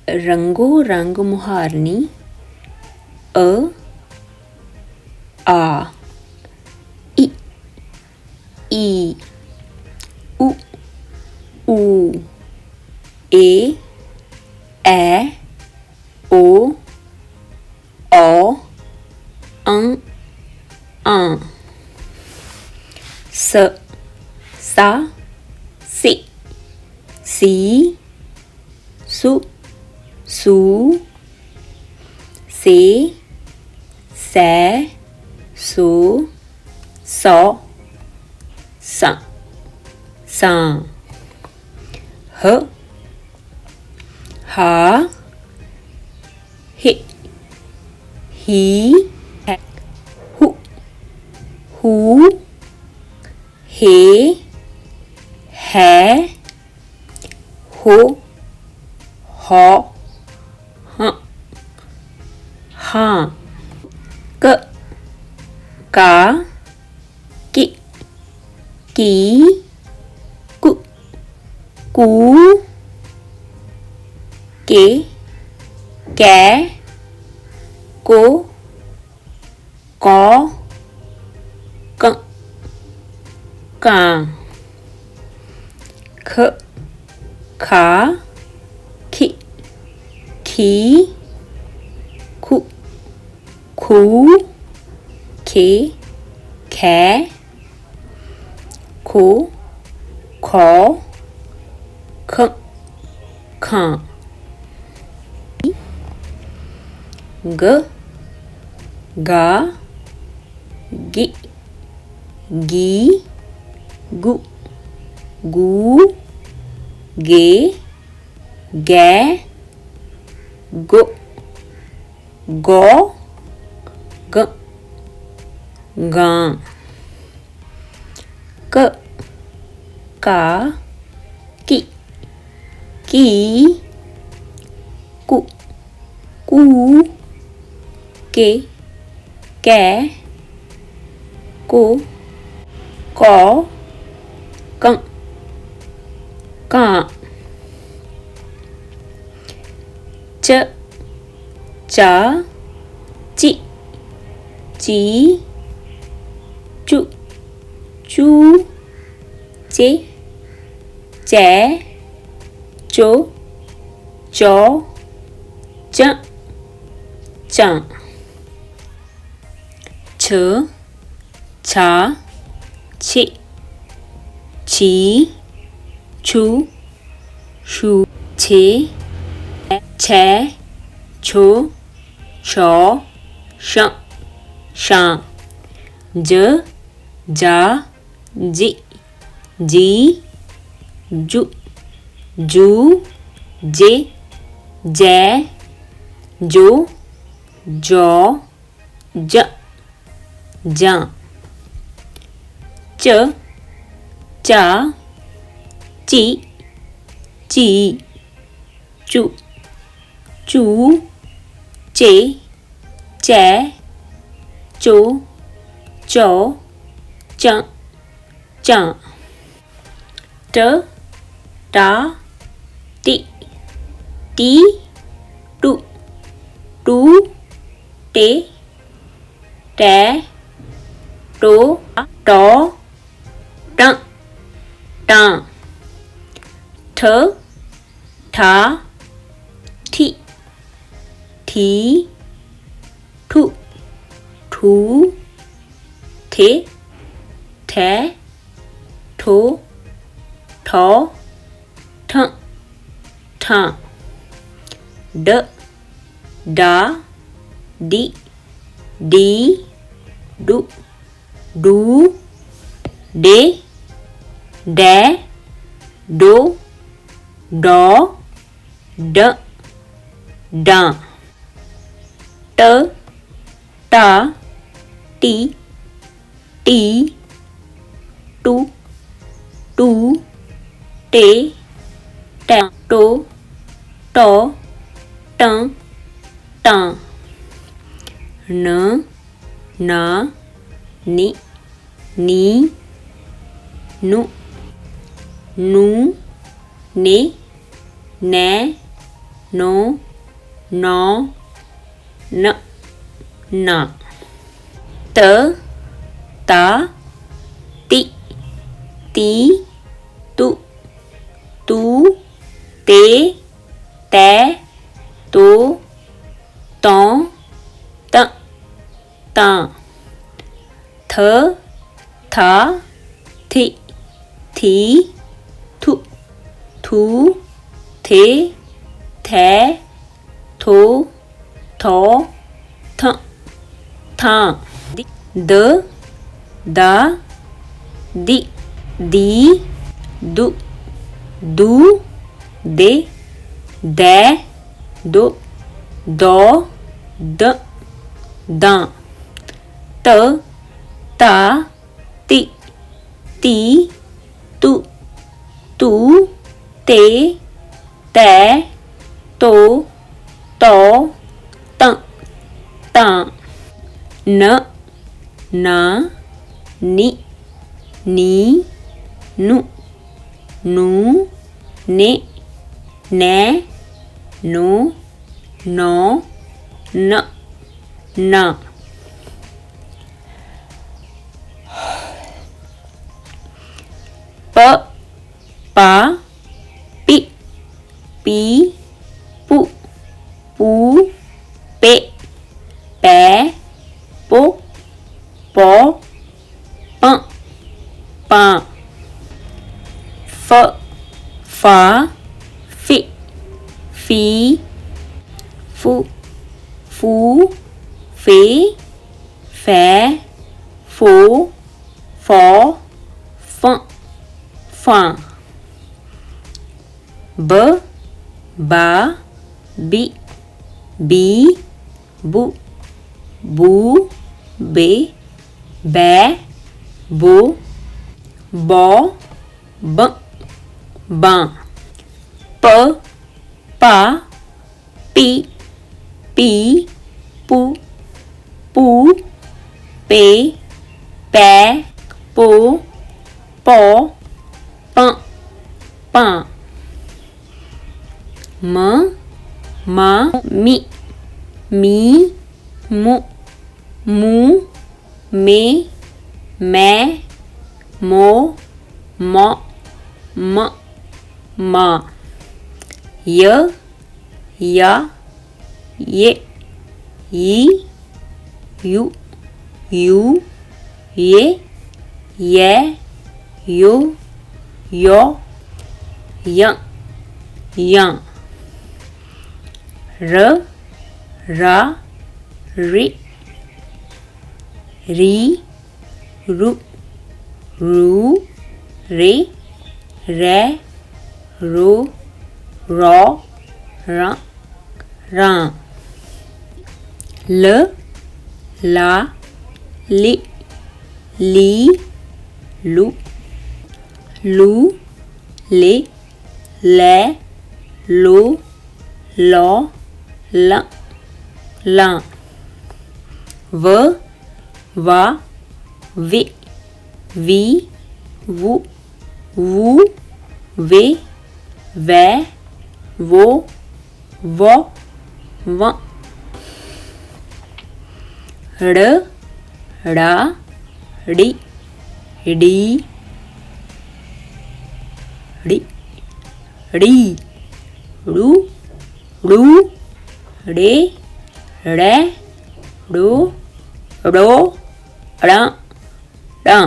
रंगो रंग मुहारनी अ आ इ ई उ ऊ ए ओ अं स सा से सी सु सू से सै सो सौ सा सा ह हा हे ही हु हू हे है हो हौ हाँ हाँ क का कि की कु कू के कै को कौ क कां ख खा खी खी खु खू खे खे खो खौ ख खां ग गा गी गी गु गू गे गे गो गौ ग गां क का की कु कू के कै को कौ कं कां च चा ची ची चू चू चे चे चो चौ च चा छ छा छी छी छू छू छे छे छो छौ श शां ज जा जी जी जू जू जे जै जो जौ ज जां च चा ची ची चू चू चे चे चो चौ च चां ट टा टी टी टू टू टे टे टो टौ ट टां ठ ठा ठी थी ठू ठू थे थे ठो ठौ ठ ठा ड डा डी डी डू डू डे डै डो डौ ड डां ट टा टी टी टू टू टे टा टो टौ टां टां न ना नि नी नु नू ने नै नो नौ न ना त ता ति ती तु तू ते तै तो तों त तां थ था थि थी थु थू थे थे थो थो थ थां द दा दि दी दु दू दे दै दो दो द दां त ता ति ती तु तू ते तै तो तौ त तां न ना नि नी नु नू ने नै नो नौ न ना प पा पि पी पु पू पे पै पो पौ प पां फ फा फि फी फु फू फे फै फो फौ फ फां ब बा बि बी बु बू बे बै बो बौ ब बां प पा पी पी पू पू पे पै पो पौ प पां म मा मी मी मु मू मे मैं मो मौ म मा य या ये ई यू यू ये ये यो यो य या र रा रि री रु रू रे रै रो रौ रा रां ल ला लि ली लु लू ले लै लो लौ ल ला व वा वे वी वु वू वे वै वो व व ड़ ड़ा डी डी डी डी ड़ू ड़ू डे ड़े डो ड़ो ड़ा डां